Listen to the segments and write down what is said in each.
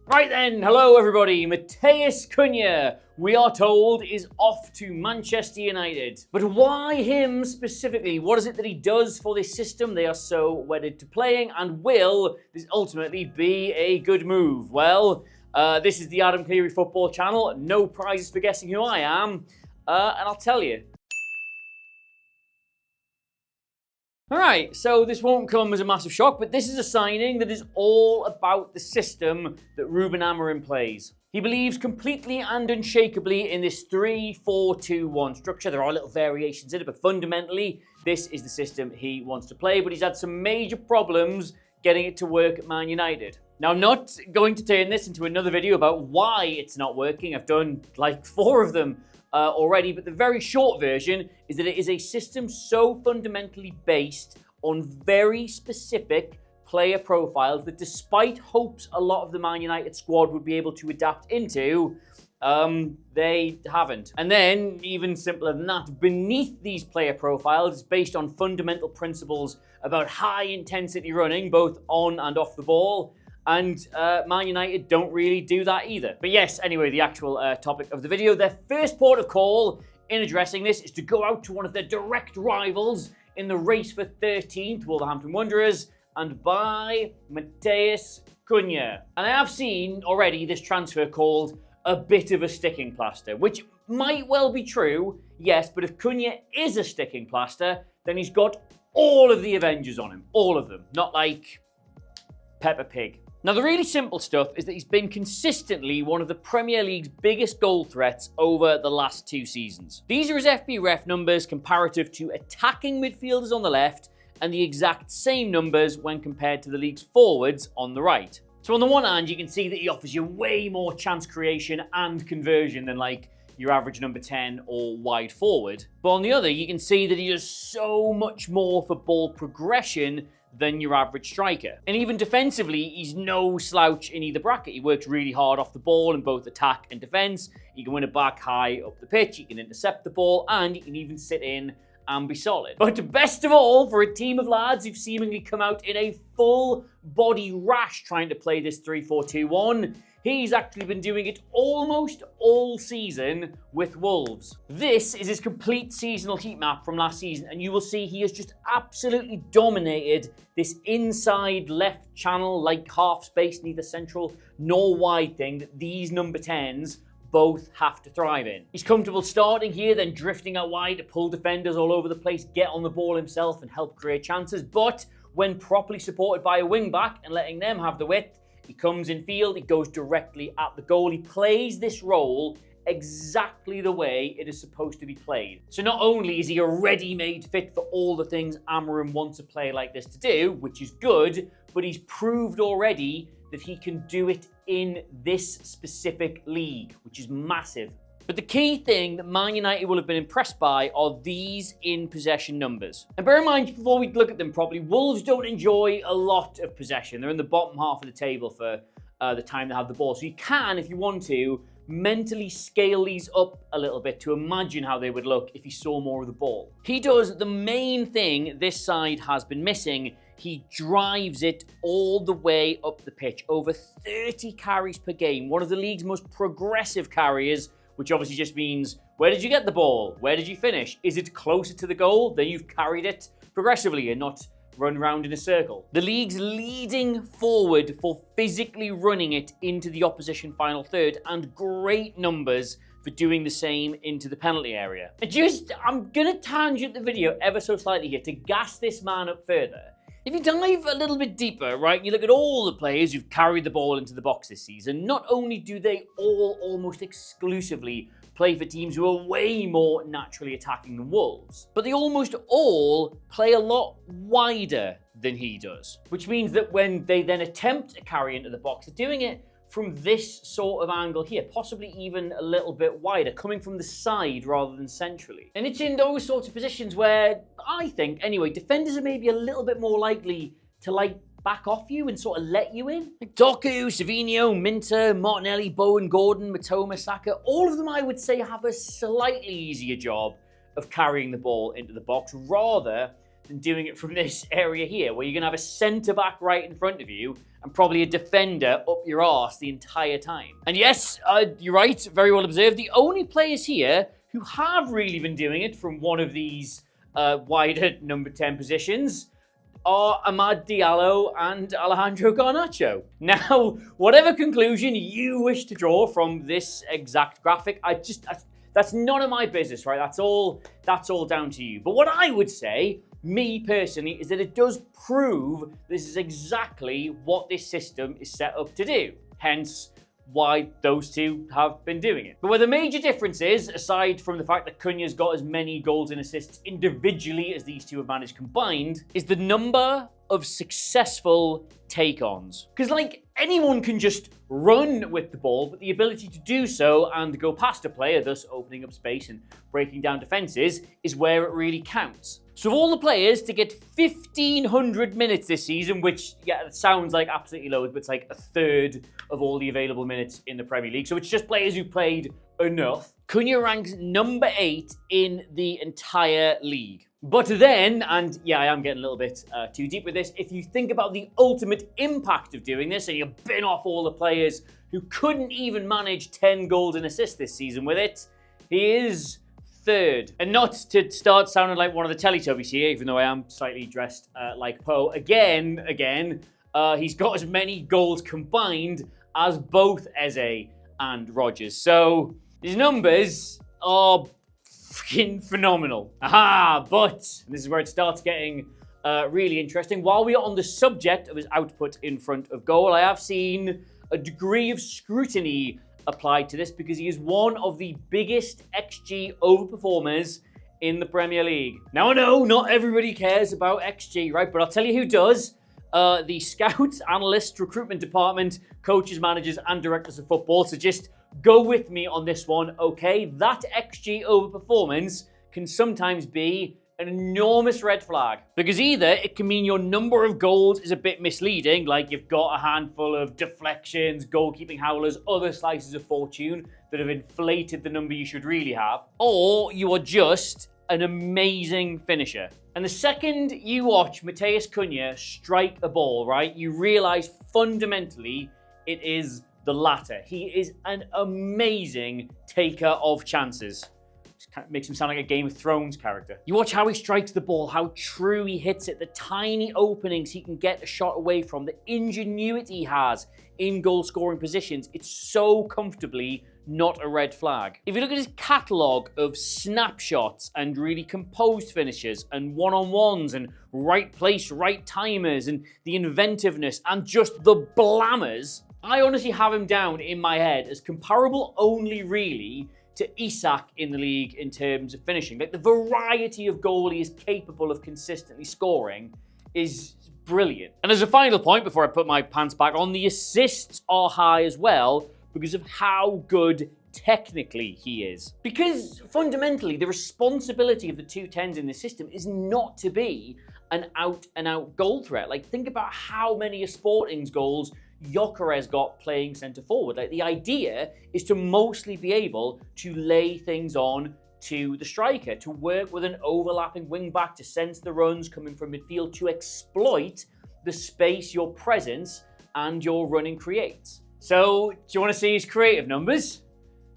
Right then, hello everybody, Matheus Cunha, we are told, is off to Manchester United. But why him specifically? What is it that he does for this system they are so wedded to playing, and will this ultimately be a good move? Well, this is the Adam Clery Football Channel, no prizes for guessing who I am, and I'll tell you. Alright, so this won't come as a massive shock, but this is a signing that is all about the system that Ruben Amorim plays. He believes completely and unshakably in this 3-4-2-1 structure. There are little variations in it, but fundamentally, this is the system he wants to play, but he's had some major problems getting it to work at Man United. Now, I'm not going to turn this into another video about why it's not working. I've done like 4 of them already, but the very short version is that it is a system so fundamentally based on very specific player profiles that despite hopes a lot of the Man United squad would be able to adapt into, they haven't. And then, even simpler than that, beneath these player profiles is based on fundamental principles about high intensity running, both on and off the ball. And Man United don't really do that either. But yes, anyway, the actual topic of the video, their first port of call in addressing this is to go out to one of their direct rivals in the race for 13th, Wolverhampton Wanderers, and buy Matheus Cunha. And I have seen already this transfer called a bit of a sticking plaster, which might well be true, yes, but if Cunha is a sticking plaster, then he's got all of the Avengers on him, all of them, not like Peppa Pig. Now, the really simple stuff is that he's been consistently one of the Premier League's biggest goal threats over the last 2 seasons. These are his FBref numbers comparative to attacking midfielders on the left, and the exact same numbers when compared to the league's forwards on the right. So on the one hand, you can see that he offers you way more chance creation and conversion than like your average number 10 or wide forward. But on the other, you can see that he does so much more for ball progression than your average striker. And even defensively, he's no slouch in either bracket. He works really hard off the ball in both attack and defense. He can win it back high up the pitch, he can intercept the ball, and he can even sit in and be solid. But best of all, for a team of lads who've seemingly come out in a full body rash trying to play this 3-4-2-1, he's actually been doing it almost all season with Wolves. This is his complete seasonal heat map from last season, and you will see he has just absolutely dominated this inside left channel, like half space, neither central nor wide thing that these number 10s both have to thrive in. He's comfortable starting here, then drifting out wide to pull defenders all over the place, get on the ball himself and help create chances, but when properly supported by a wing back and letting them have the width, he comes in field, he goes directly at the goal. He plays this role exactly the way it is supposed to be played. So not only is he a ready-made fit for all the things Amorim wants a player like this to do, which is good, but he's proved already that he can do it in this specific league, which is massive. But the key thing that Man United will have been impressed by are these in-possession numbers. And bear in mind, before we look at them properly, Wolves don't enjoy a lot of possession. They're in the bottom half of the table for the time they have the ball. So you can, if you want to, mentally scale these up a little bit to imagine how they would look if he saw more of the ball. He does the main thing this side has been missing. He drives it all the way up the pitch. Over 30 carries per game, one of the league's most progressive carriers, which obviously just means, where did you get the ball? Where did you finish? Is it closer to the goal? Then you've carried it progressively and not run round in a circle. The league's leading forward for physically running it into the opposition final third, and great numbers for doing the same into the penalty area. I'm gonna tangent the video ever so slightly here to gas this man up further. If you dive a little bit deeper, right, and you look at all the players who've carried the ball into the box this season, not only do they all almost exclusively play for teams who are way more naturally attacking than Wolves, but they almost all play a lot wider than he does, which means that when they then attempt to carry into the box, they're doing it from this sort of angle here, possibly even a little bit wider, coming from the side rather than centrally. And it's in those sorts of positions where, I think, anyway, defenders are maybe a little bit more likely to like back off you and sort of let you in. Like Doku, Savinho, Minter, Martinelli, Bowen, Gordon, Matoma, Saka, all of them I would say have a slightly easier job of carrying the ball into the box rather than doing it from this area here, where you're going to have a centre-back right in front of you and probably a defender up your arse the entire time. And yes, you're right, very well observed. The only players here who have really been doing it from one of these wider number 10 positions are Amad Diallo and Alejandro Garnacho. Now, whatever conclusion you wish to draw from this exact graphic, that's none of my business, right? That's all down to you. But what I would say, me personally, is that it does prove this is exactly what this system is set up to do. Hence, why those two have been doing it. But where the major difference is, aside from the fact that Cunha's got as many goals and assists individually as these two have managed combined, is the number of successful take-ons. Because like, anyone can just run with the ball, but the ability to do so and go past a player, thus opening up space and breaking down defenses, is where it really counts. So of all the players to get 1,500 minutes this season, which, yeah, it sounds like absolutely loads, but it's like a third of all the available minutes in the Premier League. So it's just players who played enough. Cunha ranks number 8 in the entire league. But then, and yeah, I am getting a little bit too deep with this, if you think about the ultimate impact of doing this, and you bin off all the players who couldn't even manage 10 goals and assists this season with it, he is third. And not to start sounding like one of the Teletubbies here, even though I am slightly dressed like Poe. Again, he's got as many goals combined as both Eze and Rodgers. So his numbers are freaking phenomenal. Aha! But this is where it starts getting really interesting. While we are on the subject of his output in front of goal, I have seen a degree of scrutiny applied to this because he is one of the biggest XG overperformers in the Premier League. Now, I know not everybody cares about XG, right? But I'll tell you who does. The scouts, analysts, recruitment department, coaches, managers, and directors of football. So just go with me on this one, okay? That XG overperformance can sometimes be an enormous red flag. Because either it can mean your number of goals is a bit misleading, like you've got a handful of deflections, goalkeeping howlers, other slices of fortune that have inflated the number you should really have, or you are just an amazing finisher. And the second you watch Matheus Cunha strike a ball, right, you realize fundamentally it is the latter. He is an amazing taker of chances. Kind of makes him sound like a Game of Thrones character. You watch how he strikes the ball, how true he hits it, the tiny openings he can get a shot away from, the ingenuity he has in goal-scoring positions. It's so comfortably not a red flag. If you look at his catalogue of snapshots and really composed finishes and one-on-ones and right place, right timers and the inventiveness and just the blammers, I honestly have him down in my head as comparable only really to Isak in the league in terms of finishing. Like, the variety of goal he is capable of consistently scoring is brilliant. And as a final point before I put my pants back on, the assists are high as well because of how good technically he is. Because fundamentally, the responsibility of the 210s in the system is not to be an out-and-out goal threat. Like, think about how many of Sporting's goals Gyökeres got playing centre forward. Like, the idea is to mostly be able to lay things on to the striker, to work with an overlapping wing back, to sense the runs coming from midfield, to exploit the space your presence and your running creates. So, do you want to see his creative numbers?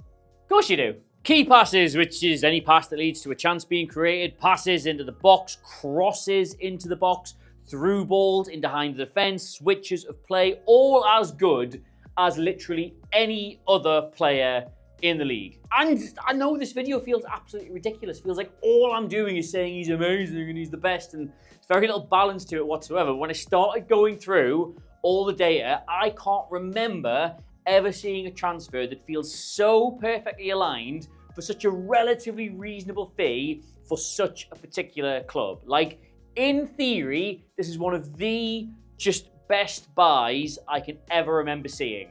Of course you do. Key passes, which is any pass that leads to a chance being created, passes into the box, crosses into the box, through balls in behind the defense, switches of play, all as good as literally any other player in the league. And I know this video feels absolutely ridiculous. Feels like all I'm doing is saying he's amazing and he's the best, and there's very little balance to it whatsoever. When I started going through all the data, I can't remember ever seeing a transfer that feels so perfectly aligned for such a relatively reasonable fee for such a particular club. Like, in theory, this is one of the just best buys I can ever remember seeing.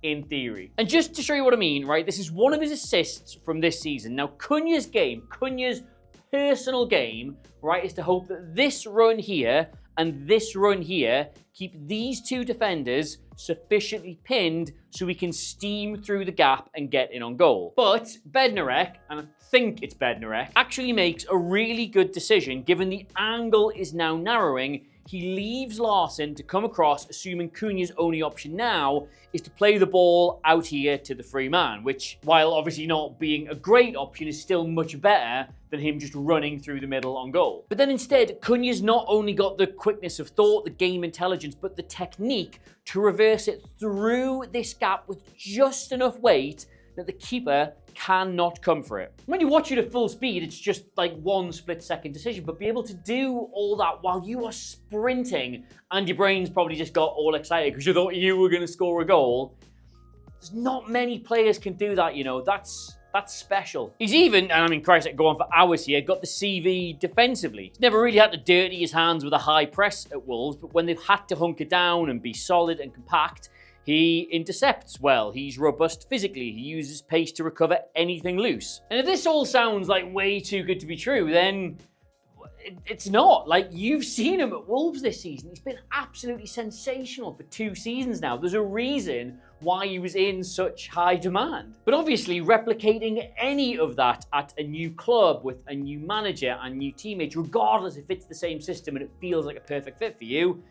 In theory. And just to show you what I mean, right, this is one of his assists from this season. Now, Cunha's personal game, right, is to hope that this run here and this run here keep these two defenders sufficiently pinned so we can steam through the gap and get in on goal. But Bednarek, and I think it's Bednarek, actually makes a really good decision given the angle is now narrowing. He leaves Larson to come across, assuming Cunha's only option now is to play the ball out here to the free man, which, while obviously not being a great option, is still much better than him just running through the middle on goal. But then instead, Cunha's not only got the quickness of thought, the game intelligence, but the technique to reverse it through this gap with just enough weight that the keeper cannot come for it. When you watch it at full speed, it's just like one split-second decision, but be able to do all that while you are sprinting and your brain's probably just got all excited because you thought you were going to score a goal. There's not many players can do that, you know. That's special. He's even, and I mean, Christ, I could go on for hours here, got the CV defensively. He's never really had to dirty his hands with a high press at Wolves, but when they've had to hunker down and be solid and compact, he intercepts well, he's robust physically, he uses pace to recover anything loose. And if this all sounds like way too good to be true, then it's not. Like, you've seen him at Wolves this season. He's been absolutely sensational for 2 seasons now. There's a reason why he was in such high demand. But obviously, replicating any of that at a new club with a new manager and new teammates, regardless if it's the same system and it feels like a perfect fit for you,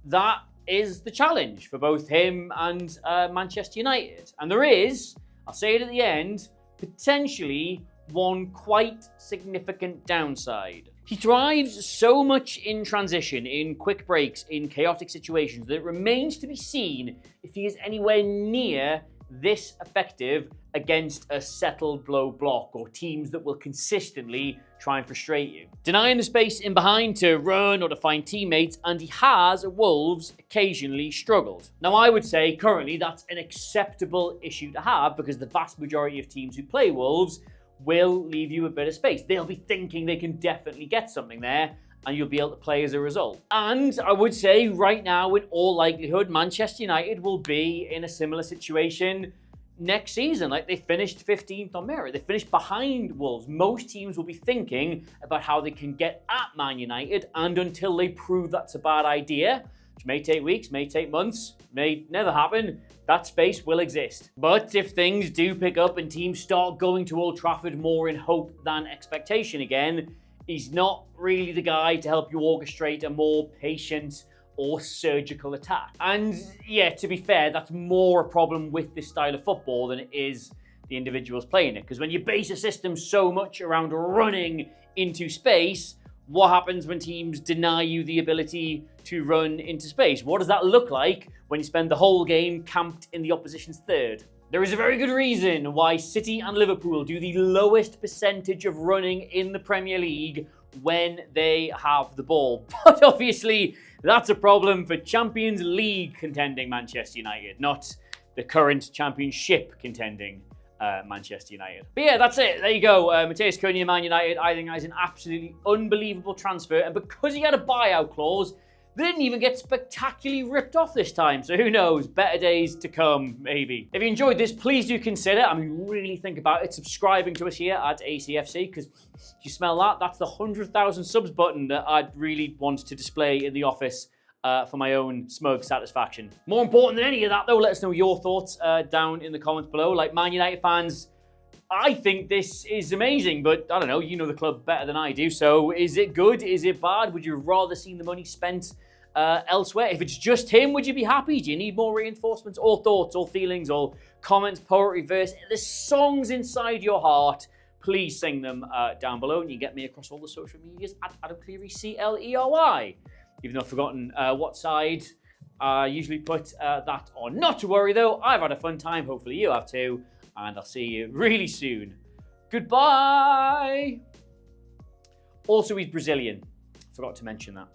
that is the challenge for both him and Manchester United. And there is, I'll say it at the end, potentially one quite significant downside. He thrives so much in transition, in quick breaks, in chaotic situations, that it remains to be seen if he is anywhere near this effective against a settled low block or teams that will consistently try and frustrate you. Denying the space in behind to run or to find teammates, and he has, at Wolves, occasionally struggled. Now, I would say currently that's an acceptable issue to have because the vast majority of teams who play Wolves will leave you a bit of space. They'll be thinking they can definitely get something there, and you'll be able to play as a result. And I would say right now, in all likelihood, Manchester United will be in a similar situation next season. Like, they finished 15th on merit. They finished behind Wolves. Most teams will be thinking about how they can get at Man United, and until they prove that's a bad idea, which may take weeks, may take months, may never happen, that space will exist. But if things do pick up and teams start going to Old Trafford more in hope than expectation again, he's not really the guy to help you orchestrate a more patient or surgical attack. And yeah, to be fair, that's more a problem with this style of football than it is the individuals playing it. Because when you base a system so much around running into space, what happens when teams deny you the ability to run into space? What does that look like when you spend the whole game camped in the opposition's third? There is a very good reason why City and Liverpool do the lowest percentage of running in the Premier League when they have the ball. But obviously, that's a problem for Champions League contending Manchester United, not the current Championship contending Manchester United. But yeah, that's it. There you go. Matheus Cunha, Man United. I think that is an absolutely unbelievable transfer. And because he had a buyout clause, they didn't even get spectacularly ripped off this time. So who knows? Better days to come, maybe. If you enjoyed this, please do consider, really think about it, subscribing to us here at ACFC, because if you smell that, that's the 100,000 subs button that I'd really want to display in the office for my own smug satisfaction. More important than any of that, though, let us know your thoughts down in the comments below. Like Man United fans, I think this is amazing, but I don't know, you know the club better than I do. So is it good? Is it bad? Would you rather see the money spent elsewhere? If it's just him, would you be happy? Do you need more reinforcements? All thoughts, all feelings, all comments, poetry, verse, the songs inside your heart, please sing them down below, and you can get me across all the social medias at Adam Clery, Clery. Even though I've forgotten what side I usually put that on. Not to worry though, I've had a fun time, hopefully you have too, and I'll see you really soon. Goodbye! Also, he's Brazilian. Forgot to mention that.